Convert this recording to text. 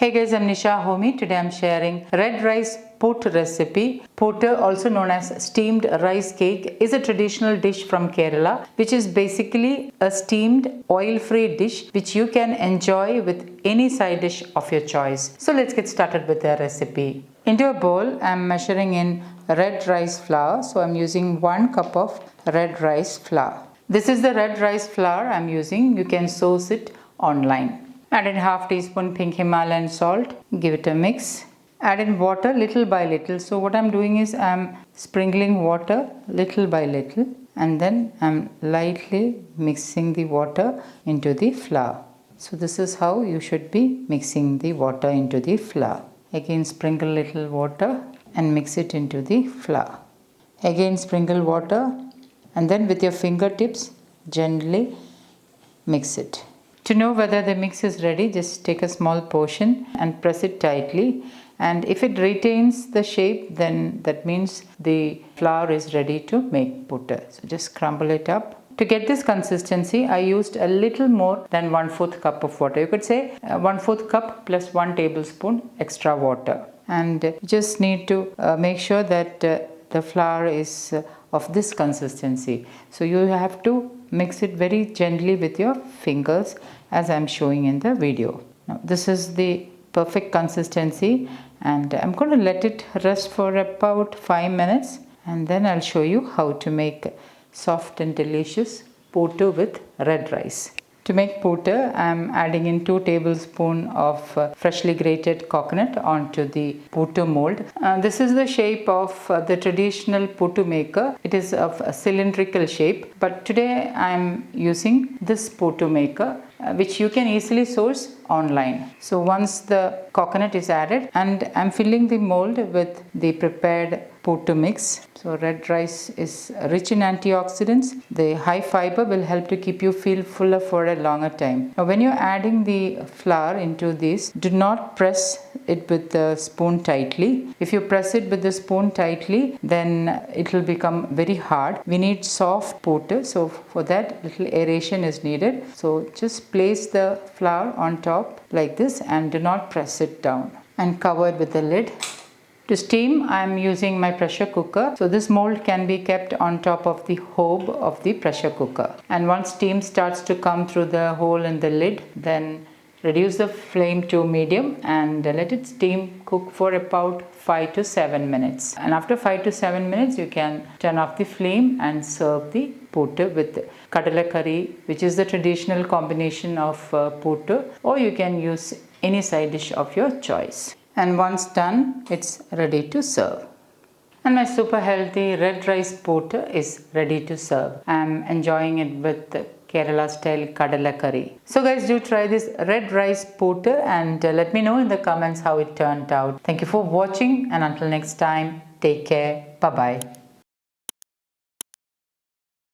Hey guys, I'm Nisa Homey. Today I'm sharing red rice puttu recipe. Puttu, also known as steamed rice cake, is a traditional dish from Kerala, which is basically a steamed oil-free dish which you can enjoy with any side dish of your choice. So let's get started with the recipe. Into a bowl, I'm measuring in red rice flour. So I'm using 1 cup of red rice flour. This is the red rice flour I'm using. You can source it online. Add in half teaspoon pink Himalayan salt. Give it a mix. Add in water little by little. So what I'm doing is I'm sprinkling water little by little, and then I'm lightly mixing the water into the flour. So this is how you should be mixing the water into the flour. Again sprinkle little water and mix it into the flour. Again sprinkle water, and then with your fingertips gently mix it. To know whether the mix is ready, just take a small portion and press it tightly, and if it retains the shape, then that means the flour is ready to make puttu. So just crumble it up. To get this consistency, I used a little more than 1/4 cup of water. You could say 1/4 cup plus 1 tablespoon extra water, and you just need to make sure that the flour is of this consistency. So you have to mix it very gently with your fingers as I am showing in the video. Now this is the perfect consistency, and I'm going to let it rest for about 5 minutes, and then I'll show you how to make soft and delicious puttu with red rice. To make puttu, I'm adding in 2 tablespoons of freshly grated coconut onto the puttu mold. This is the shape of the traditional puttu maker. It is of a cylindrical shape, but today I'm using this puttu maker, which you can easily source online. So once the coconut is added, and I'm filling the mold with the prepared puttu mix. So red rice is rich in antioxidants. The high fiber will help to keep you feel fuller for a longer time. Now when you're adding the flour into this, do not press it with the spoon tightly. If you press it with the spoon tightly, then it will become very hard. We need soft puttu, so for that little aeration is needed. So just place the flour on top like this and do not press it down, and cover it with the lid. To steam, I am using my pressure cooker. So this mold can be kept on top of the hob of the pressure cooker. And once steam starts to come through the hole in the lid, then reduce the flame to medium and let it steam cook for about 5 to 7 minutes. And after 5 to 7 minutes, you can turn off the flame and serve the puttu with kadala curry, which is the traditional combination of puttu, or you can use any side dish of your choice. And once done, it's ready to serve. And my super healthy red rice puttu is ready to serve. I'm enjoying it with Kerala style kadala curry. So guys, do try this red rice puttu and let me know in the comments how it turned out. Thank you for watching, and until next time, take care. Bye bye.